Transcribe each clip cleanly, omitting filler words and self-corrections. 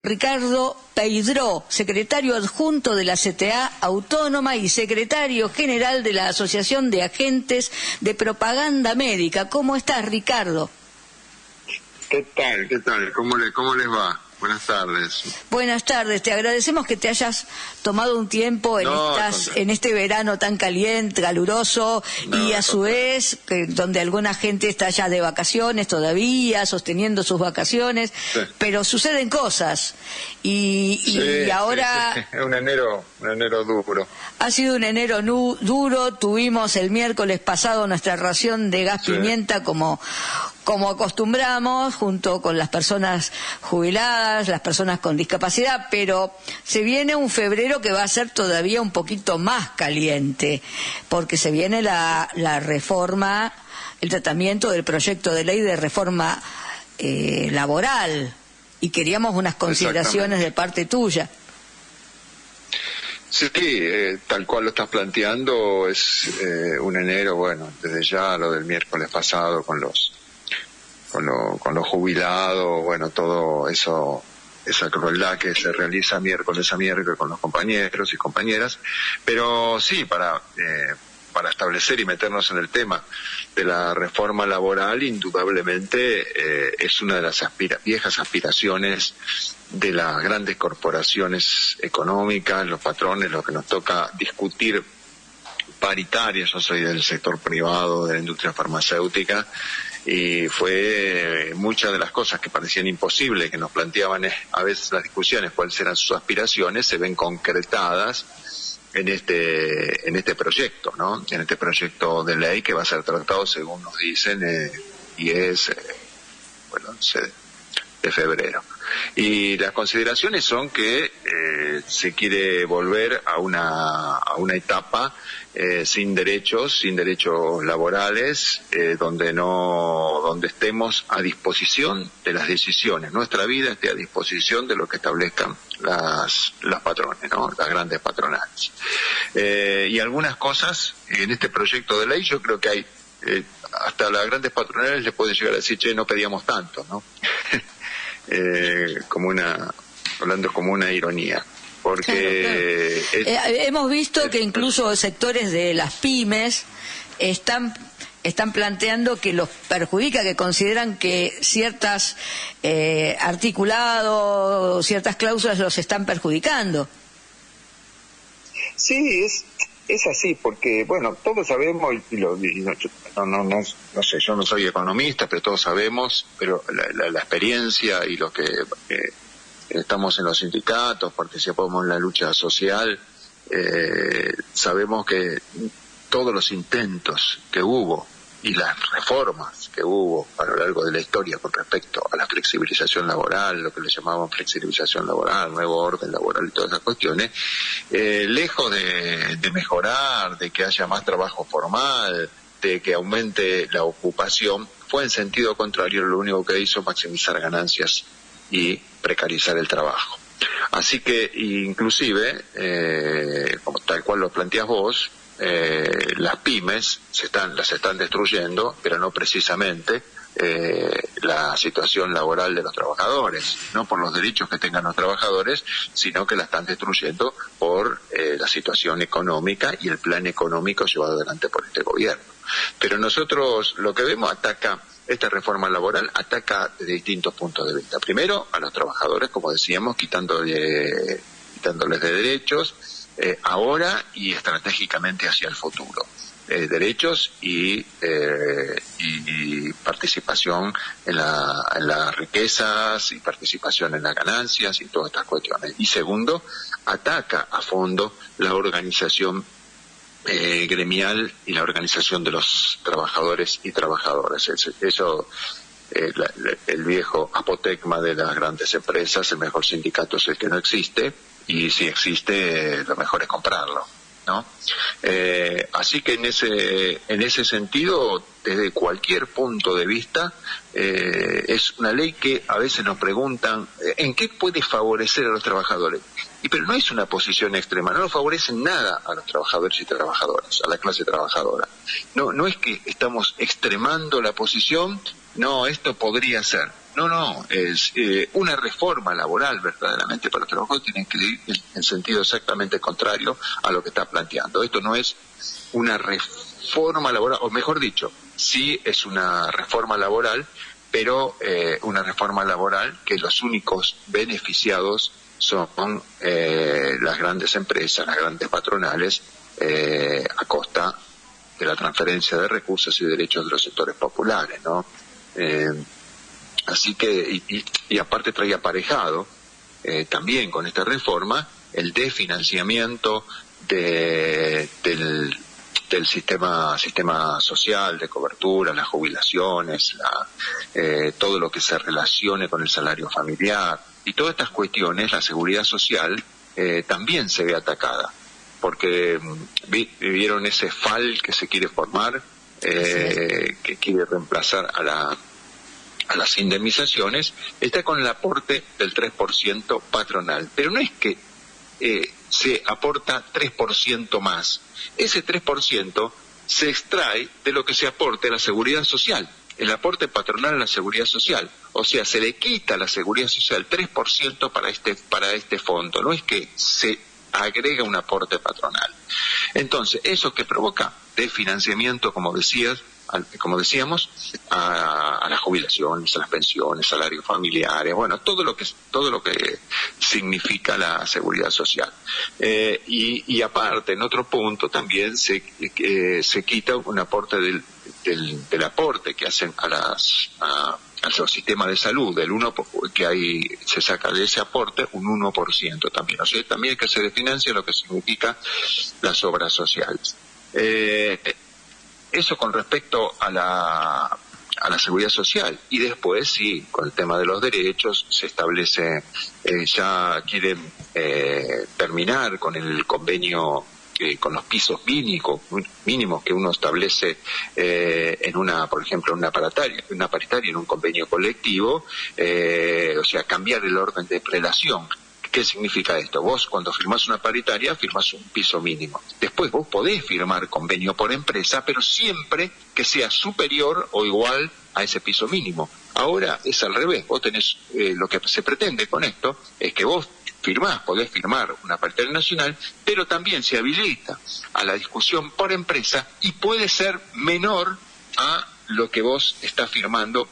Ricardo Peydró, secretario adjunto de la CTA Autónoma y secretario general de la Asociación de Agentes de Propaganda Médica. ¿Cómo estás, Ricardo? ¿Qué tal? ¿Qué tal? ¿Cómo les va? Buenas tardes. Buenas tardes. Te agradecemos que te hayas tomado un tiempo en este verano tan caliente, caluroso, y a su vez, donde alguna gente está ya de vacaciones todavía, sosteniendo sus vacaciones, sí. Pero suceden cosas. Y ahora... Sí. Es un enero duro. Ha sido un enero duro. Tuvimos el miércoles pasado nuestra ración de gas pimienta como acostumbramos, junto con las personas jubiladas, las personas con discapacidad, pero se viene un febrero que va a ser todavía un poquito más caliente, porque se viene la reforma, el tratamiento del proyecto de ley de reforma laboral, y queríamos unas consideraciones de parte tuya. Sí, tal cual lo estás planteando, es un enero, bueno, desde ya lo del miércoles pasado con los jubilados, bueno, todo eso, esa crueldad que se realiza miércoles a miércoles con los compañeros y compañeras, pero sí, para establecer y meternos en el tema de la reforma laboral, indudablemente es una de las viejas aspiraciones de las grandes corporaciones económicas, los patrones, lo que nos toca discutir paritarias. Yo soy del sector privado, de la industria farmacéutica, y fue muchas de las cosas que parecían imposibles, que nos planteaban a veces las discusiones, cuáles eran sus aspiraciones, se ven concretadas en este proyecto, ¿no? En este proyecto de ley que va a ser tratado, según nos dicen, y es, de febrero. Y las consideraciones son que se quiere volver a una etapa sin derechos laborales, donde estemos a disposición de las decisiones, nuestra vida esté a disposición de lo que establezcan las patrones, ¿no? Las grandes patronales. Y algunas cosas en este proyecto de ley, yo creo que hay hasta las grandes patronales le pueden llegar a decir, no pedíamos tanto, ¿no? Hablando como una ironía, porque claro. Hemos visto que incluso sectores de las pymes están planteando que los perjudica, que consideran que ciertas articulados, ciertas cláusulas los están perjudicando. Sí, es así, porque, bueno, todos sabemos, no sé, yo no soy economista, pero todos sabemos, pero la experiencia y lo que estamos en los sindicatos, participamos en la lucha social, sabemos que todos los intentos que hubo y las reformas que hubo a lo largo de la historia con respecto a la flexibilización laboral, lo que le llamaban flexibilización laboral, nuevo orden laboral y todas esas cuestiones, lejos de mejorar, de que haya más trabajo formal, de que aumente la ocupación, fue en sentido contrario. Lo único que hizo maximizar ganancias y precarizar el trabajo. Así que, inclusive, como tal cual lo planteas vos, las pymes las están destruyendo, pero no precisamente la situación laboral de los trabajadores, no por los derechos que tengan los trabajadores, sino que la están destruyendo por la situación económica y el plan económico llevado adelante por este gobierno. Pero nosotros lo que vemos esta reforma laboral ataca desde distintos puntos de vista. Primero, a los trabajadores, como decíamos, quitándoles de derechos, ahora y estratégicamente hacia el futuro. Derechos y participación en las riquezas, y participación en las ganancias y todas estas cuestiones. Y segundo, ataca a fondo la organización gremial y la organización de los trabajadores y trabajadoras. Eso el viejo apotegma de las grandes empresas: el mejor sindicato es el que no existe, y si existe, lo mejor es comprarlo, ¿no? Así que en ese sentido, desde cualquier punto de vista, es una ley que a veces nos preguntan ¿en qué puede favorecer a los trabajadores? Pero no es una posición extrema, no favorece nada a los trabajadores y trabajadoras, a la clase trabajadora. No es que estamos extremando la posición no, esto podría ser. No, es una reforma laboral verdaderamente para los trabajadores tiene que ir en sentido exactamente contrario a lo que está planteando. Esto no es una reforma laboral, o mejor dicho, sí es una reforma laboral, pero una reforma laboral que los únicos beneficiados son las grandes empresas, las grandes patronales, a costa de la transferencia de recursos y derechos de los sectores populares, ¿no? Así que, y aparte trae aparejado también con esta reforma el desfinanciamiento del sistema social de cobertura, las jubilaciones, todo lo que se relacione con el salario familiar y todas estas cuestiones. La seguridad social también se ve atacada, porque vieron ese FAL que se quiere formar, que quiere reemplazar a las indemnizaciones, está con el aporte del 3% patronal. Pero no es que se aporta 3% más. Ese 3% se extrae de lo que se aporte a la seguridad social, el aporte patronal a la seguridad social. O sea, se le quita a la seguridad social 3% para este fondo. No es que se agrega un aporte patronal. Entonces, eso que provoca desfinanciamiento, como decíamos, a las jubilaciones, a las pensiones, salarios familiares, bueno, todo lo que significa la seguridad social. Y aparte, en otro punto también se quita un aporte del aporte que hacen al sistema de salud, del 1%, que ahí se saca de ese aporte un 1% también. O sea, también que se desfinancia lo que significa las obras sociales. Eso con respecto a la seguridad social. Y después, sí, con el tema de los derechos, se establece, ya quieren terminar con el convenio, con los pisos mínimos que uno establece por ejemplo, una paritaria en un convenio colectivo, o sea, cambiar el orden de prelación. ¿Qué significa esto? Vos cuando firmás una paritaria, firmás un piso mínimo. Después vos podés firmar convenio por empresa, pero siempre que sea superior o igual a ese piso mínimo. Ahora es al revés. Vos tenés, lo que se pretende con esto es que vos podés firmar una paritaria nacional, pero también se habilita a la discusión por empresa y puede ser menor a lo que vos estás firmando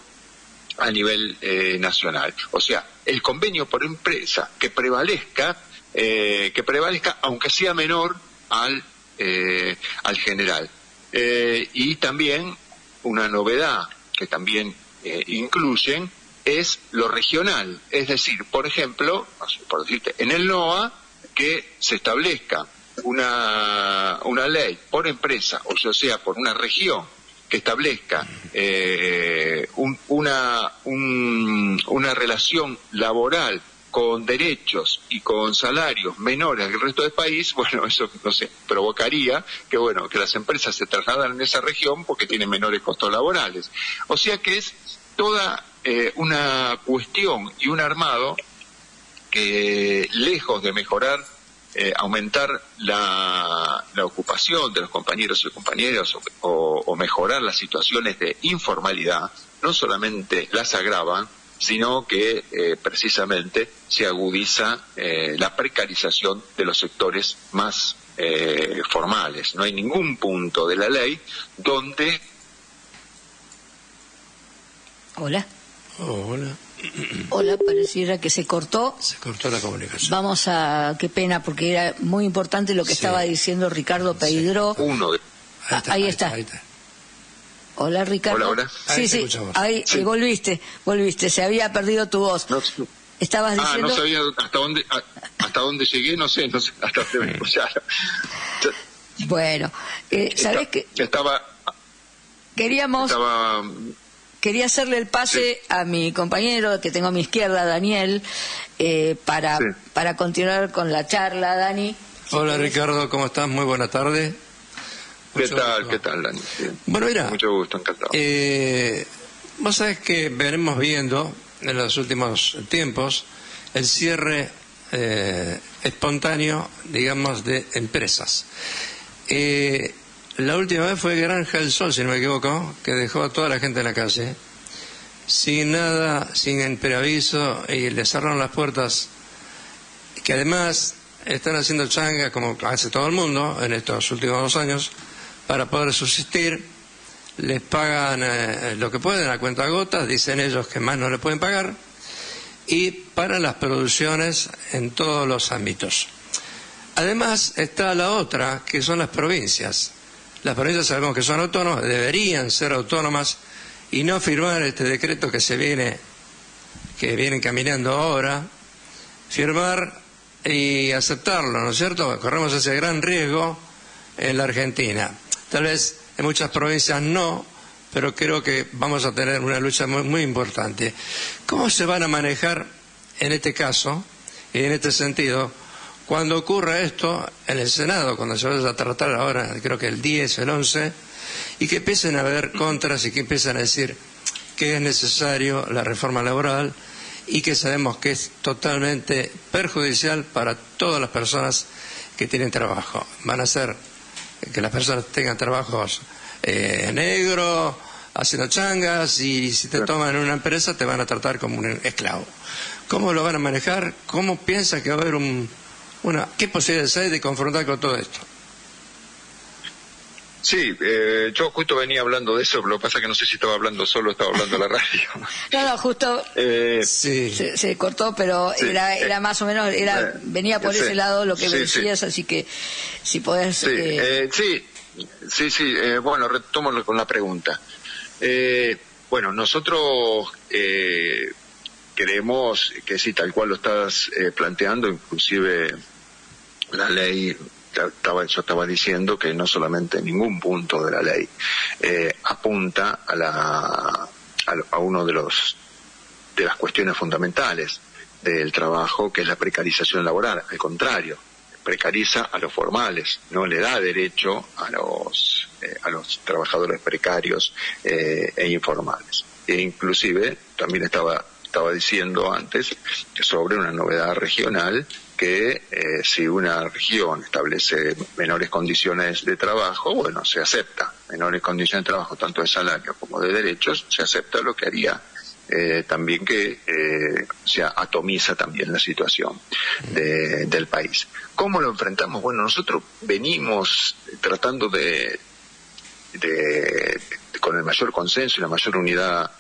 a nivel nacional. O sea, el convenio por empresa que prevalezca aunque sea menor al general. Y también una novedad que también incluyen es lo regional, es decir, por ejemplo, por decirte, en el NOA que se establezca una ley por empresa, o sea, por una región que establezca una relación laboral con derechos y con salarios menores que el resto del país, bueno, eso, no sé, provocaría que las empresas se trasladan en esa región porque tienen menores costos laborales. O sea que es toda una cuestión y un armado que, lejos de mejorar, aumentar la ocupación de los compañeros y compañeras o mejorar las situaciones de informalidad, no solamente las agravan, sino que precisamente se agudiza la precarización de los sectores más formales. No hay ningún punto de la ley donde... Hola. Oh, hola. Hola, pareciera que se cortó. Se cortó la comunicación. Qué pena, porque era muy importante lo que estaba diciendo Ricardo Peidró. Ahí está. Hola, Ricardo. Hola. Sí, ahí sí. Volviste, se había perdido tu voz. No, estabas diciendo... no sabía hasta dónde llegué, no sé hasta dónde me escucharon. Bueno, ¿sabés qué? Quería hacerle el pase a mi compañero que tengo a mi izquierda, Daniel, para continuar con la charla, Dani. Hola, Ricardo, ¿cómo estás? Muy buena tarde. ¿Qué tal, Dani? Bueno, mira, mucho gusto, encantado. Vos sabés que venimos viendo en los últimos tiempos el cierre espontáneo, digamos, de empresas. La última vez fue Granja del Sol, si no me equivoco, que dejó a toda la gente en la calle. sin nada, sin preaviso, y le cerraron las puertas, que además están haciendo changa, como hace todo el mundo en estos últimos 2 años, para poder subsistir. Les pagan lo que pueden a cuentagotas, dicen ellos que más no le pueden pagar, y paran las producciones en todos los ámbitos. Además está la otra, que son las provincias. Las provincias sabemos que son autónomas, deberían ser autónomas y no firmar este decreto que vienen caminando ahora, firmar y aceptarlo, ¿no es cierto? Corremos ese gran riesgo en la Argentina. Tal vez en muchas provincias no, pero creo que vamos a tener una lucha muy, muy importante. ¿Cómo se van a manejar en este caso y en este sentido cuando ocurra esto en el Senado, cuando se vaya a tratar ahora, creo que el 10, el 11, y que empiecen a haber contras y que empiecen a decir que es necesario la reforma laboral y que sabemos que es totalmente perjudicial para todas las personas que tienen trabajo? Van a hacer que las personas tengan trabajos negros, haciendo changas, y si te toman en una empresa te van a tratar como un esclavo. ¿Cómo lo van a manejar? ¿Cómo piensa que va a haber qué posibilidades hay de confrontar con todo esto? Sí, yo justo venía hablando de eso, pero lo que pasa es que no sé si estaba hablando solo o estaba hablando a la radio. No, justo sí. se cortó, pero sí, era más o menos, venía por ese lado lo que decías, así que si podés... Bueno, retomo con la pregunta. Bueno, nosotros creemos que sí, tal cual lo estás planteando, inclusive la ley... Yo estaba diciendo que no solamente ningún punto de la ley apunta a uno de las cuestiones fundamentales del trabajo, que es la precarización laboral. Al contrario, precariza a los formales, no le da derecho a los trabajadores precarios e informales. E inclusive también estaba diciendo antes sobre una novedad regional, que si una región establece menores condiciones de trabajo, bueno, se acepta menores condiciones de trabajo, tanto de salario como de derechos, se acepta, lo que haría también que se atomiza también la situación del país. ¿Cómo lo enfrentamos? Bueno, nosotros venimos tratando con el mayor consenso y la mayor unidad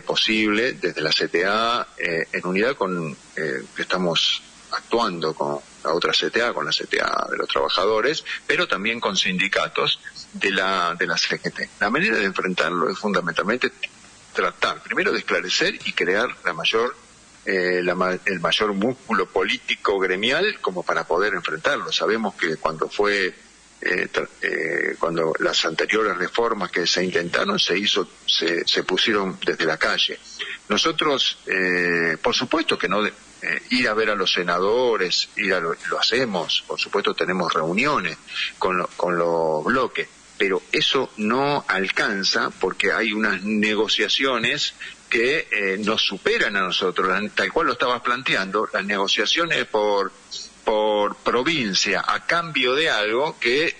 posible desde la CTA, en unidad con que estamos actuando con la otra CTA, con la CTA de los trabajadores, pero también con sindicatos de la CGT. La manera de enfrentarlo es fundamentalmente tratar primero de esclarecer y crear el mayor músculo político gremial como para poder enfrentarlo. Sabemos que cuando las anteriores reformas que se intentaron se pusieron desde la calle. Nosotros, por supuesto que no ir a ver a los senadores, lo hacemos, por supuesto tenemos reuniones con los bloques, pero eso no alcanza porque hay unas negociaciones que nos superan a nosotros, tal cual lo estabas planteando, las negociaciones por provincia a cambio de algo que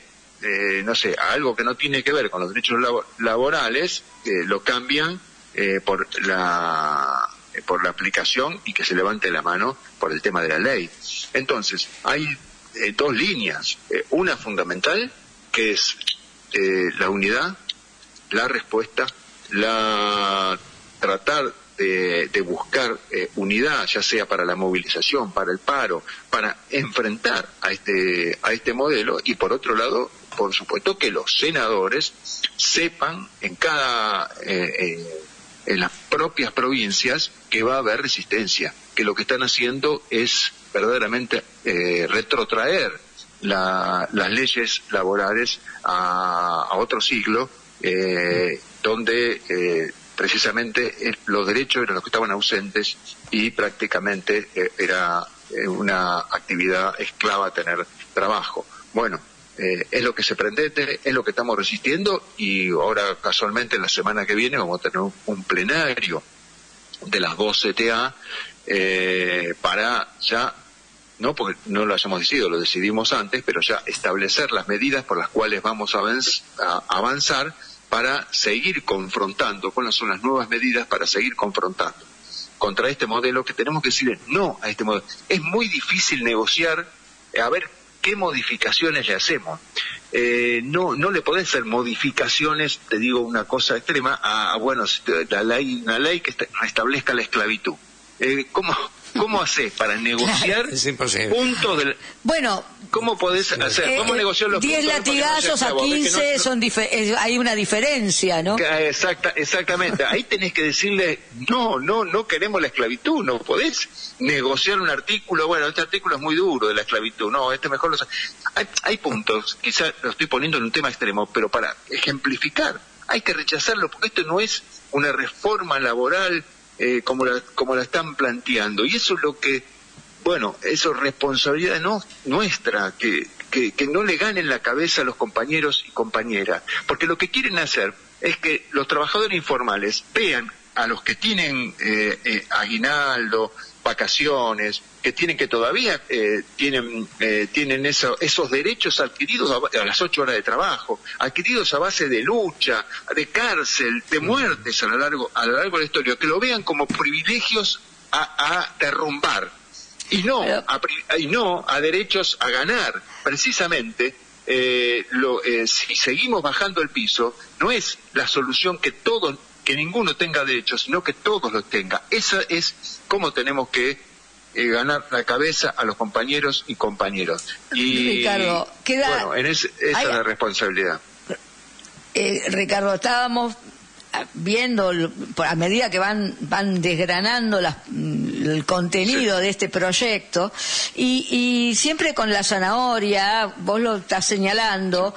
algo que no tiene que ver con los derechos laborales, lo cambian por la aplicación y que se levante la mano por el tema de la ley. Entonces, hay 2 líneas. Una fundamental, que es la unidad, la respuesta, tratar de buscar unidad, ya sea para la movilización, para el paro, para enfrentar a este modelo, y por otro lado, por supuesto que los senadores sepan en las propias provincias que va a haber resistencia, que lo que están haciendo es verdaderamente retrotraer las leyes laborales a otro siglo, donde precisamente los derechos eran los que estaban ausentes y prácticamente era una actividad esclava tener trabajo. Bueno, es lo que se pretende, es lo que estamos resistiendo, y ahora casualmente la semana que viene vamos a tener un plenario de las 2 CTA para ya, no porque no lo hayamos decidido, lo decidimos antes, pero ya establecer las medidas por las cuales vamos a avanzar para seguir confrontando, cuáles son las nuevas medidas para seguir confrontando contra este modelo, que tenemos que decirle no a este modelo. Es muy difícil negociar, a ver qué modificaciones le hacemos. No le podés hacer modificaciones, te digo una cosa extrema, bueno, una ley que establezca la esclavitud. ¿Cómo haces para negociar es imposible. puntos del... Bueno, ¿cómo podés hacer? ¿Cómo negociar los 10 puntos? 10 latigazos a 15 hay una diferencia, ¿no? Exactamente. Ahí tenés que decirle, no queremos la esclavitud, no podés negociar un artículo, bueno, este artículo es muy duro de la esclavitud, no, este mejor lo... Hay puntos, quizás lo estoy poniendo en un tema extremo, pero para ejemplificar, hay que rechazarlo, porque esto no es una reforma laboral como la están planteando, y eso es lo que, bueno, eso es responsabilidad nuestra, que no le ganen la cabeza a los compañeros y compañeras, porque lo que quieren hacer es que los trabajadores informales vean a los que tienen aguinaldo, vacaciones, que todavía tienen esos derechos adquiridos a las 8 horas de trabajo, adquiridos a base de lucha, de cárcel, de muertes a lo largo de la historia, que lo vean como privilegios a derrumbar y no a derechos a ganar. Precisamente si seguimos bajando el piso, no es la solución que ninguno tenga derechos, sino que todos los tengan. Esa es cómo tenemos que ganar la cabeza a los compañeros y compañeros. Y Ricardo, bueno, esa es la responsabilidad. Ricardo, estábamos viendo a medida que van desgranando el contenido de este proyecto y siempre con la zanahoria, vos lo estás señalando,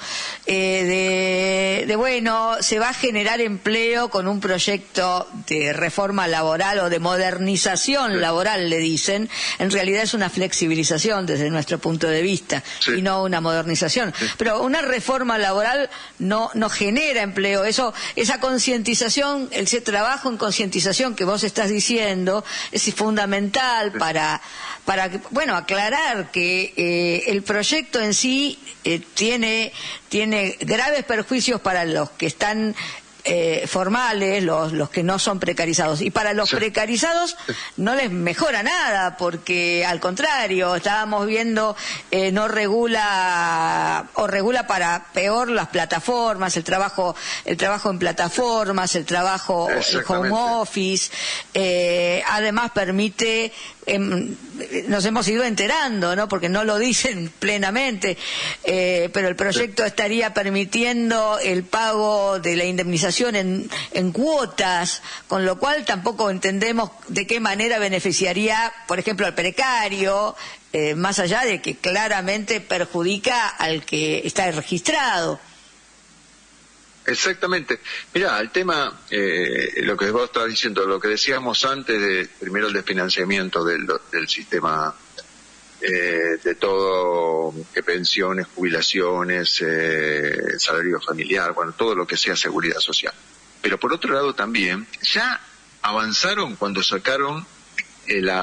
bueno, se va a generar empleo con un proyecto de reforma laboral o de modernización laboral, le dicen. En realidad es una flexibilización desde nuestro punto de vista y no una modernización. Pero una reforma laboral no genera empleo. Esa concientización, ese trabajo en concientización que vos estás diciendo es fundamental para bueno, aclarar que el proyecto en sí tiene graves perjuicios para los que están formales, los que no son precarizados, y para los precarizados no les mejora nada, porque al contrario, estábamos viendo no regula o regula para peor las plataformas, el trabajo en plataformas, el trabajo en home office, además permite, nos hemos ido enterando, ¿no? Porque no lo dicen plenamente, pero el proyecto estaría permitiendo el pago de la indemnización en cuotas, con lo cual tampoco entendemos de qué manera beneficiaría, por ejemplo, al precario, más allá de que claramente perjudica al que está registrado. Exactamente. Mira, el tema, lo que vos estabas diciendo, lo que decíamos antes, primero el desfinanciamiento del sistema de todo, pensiones, jubilaciones, salario familiar, bueno, todo lo que sea seguridad social. Pero por otro lado también, ya avanzaron cuando sacaron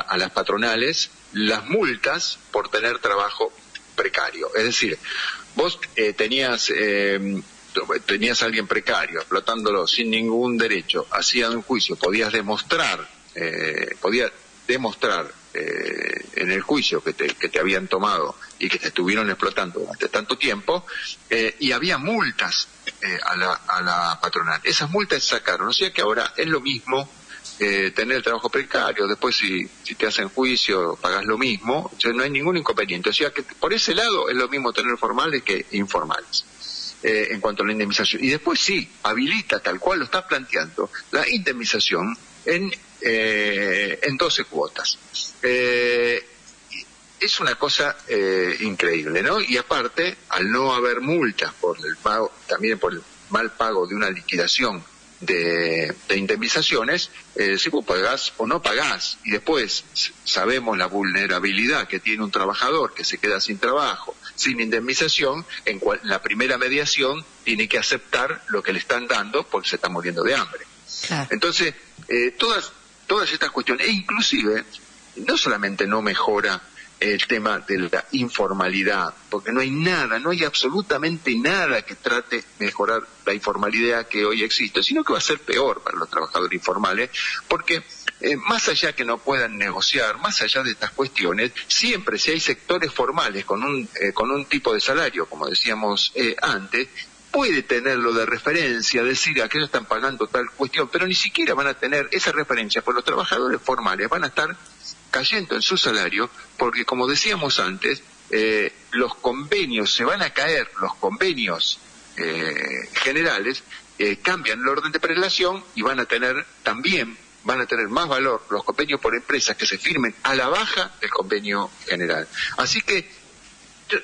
a las patronales las multas por tener trabajo precario. Es decir, vos tenías a alguien precario, explotándolo sin ningún derecho, hacían un juicio, podías demostrar en el juicio que te habían tomado y que te estuvieron explotando durante tanto tiempo, y había multas a la patronal. Esas multas se sacaron, o sea que ahora es lo mismo tener el trabajo precario, después si te hacen juicio pagás lo mismo, o sea, no hay ningún inconveniente. O sea que por ese lado es lo mismo tener formales que informales. En cuanto a la indemnización. Y después sí, habilita, tal cual lo estás planteando, la indemnización en 12 cuotas. Es una cosa increíble, ¿no? Y aparte, al no haber multas por el pago, también por el mal pago de una liquidación de indemnizaciones, si vos pagás o no pagás, y después sabemos la vulnerabilidad que tiene un trabajador que se queda sin trabajo, sin indemnización, en la primera mediación tiene que aceptar lo que le están dando porque se está muriendo de hambre. Claro. Entonces, todas estas cuestiones, e inclusive, no solamente no mejora el tema de la informalidad, porque no hay absolutamente nada que trate de mejorar la informalidad que hoy existe, sino que va a ser peor para los trabajadores informales, porque más allá que no puedan negociar, más allá de estas cuestiones, siempre si hay sectores formales con un tipo de salario, como decíamos antes, puede tenerlo de referencia, decir a que ellos están pagando tal cuestión, pero ni siquiera van a tener esa referencia, pues los trabajadores formales van a estar cayendo en su salario, porque como decíamos antes, los convenios se van a caer, los convenios generales cambian el orden de prelación y van a tener más valor los convenios por empresas que se firmen a la baja del convenio general. Así que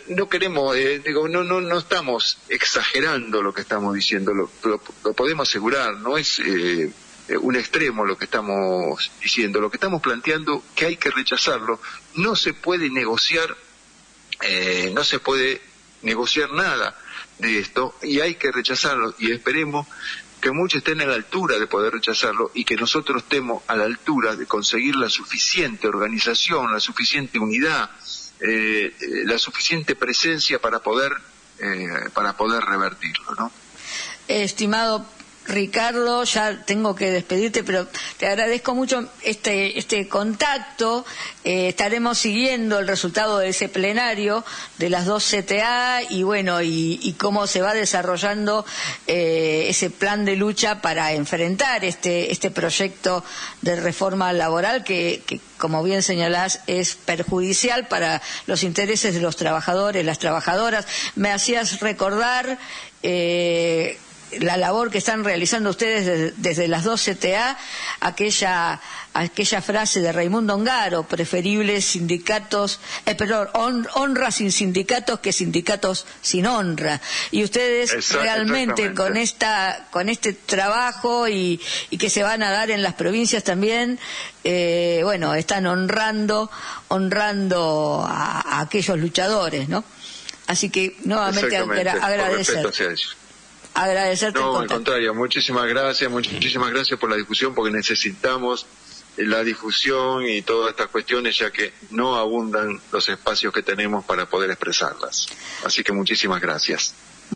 no queremos, no estamos exagerando lo que estamos diciendo, lo podemos asegurar, no es un extremo lo que estamos diciendo, lo que estamos planteando que hay que rechazarlo, no se puede negociar nada de esto y hay que rechazarlo y esperemos que muchos estén a la altura de poder rechazarlo y que nosotros estemos a la altura de conseguir la suficiente organización, la suficiente unidad, la suficiente presencia para poder revertirlo, ¿no? Estimado Ricardo, ya tengo que despedirte, pero te agradezco mucho este contacto. Estaremos siguiendo el resultado de ese plenario de las 2 CTA y bueno, y cómo se va desarrollando ese plan de lucha para enfrentar este proyecto de reforma laboral que como bien señalás, es perjudicial para los intereses de los trabajadores, las trabajadoras. Me hacías recordar la labor que están realizando ustedes desde las 2 CTA, aquella frase de Raimundo Ongaro, preferibles sindicatos, honra sin sindicatos que sindicatos sin honra. Y ustedes realmente con este trabajo y que se van a dar en las provincias también, están honrando a aquellos luchadores, ¿no? Así que nuevamente agradecerte. No, al contrario, muchísimas gracias por la discusión, porque necesitamos la difusión y todas estas cuestiones, ya que no abundan los espacios que tenemos para poder expresarlas. Así que muchísimas gracias.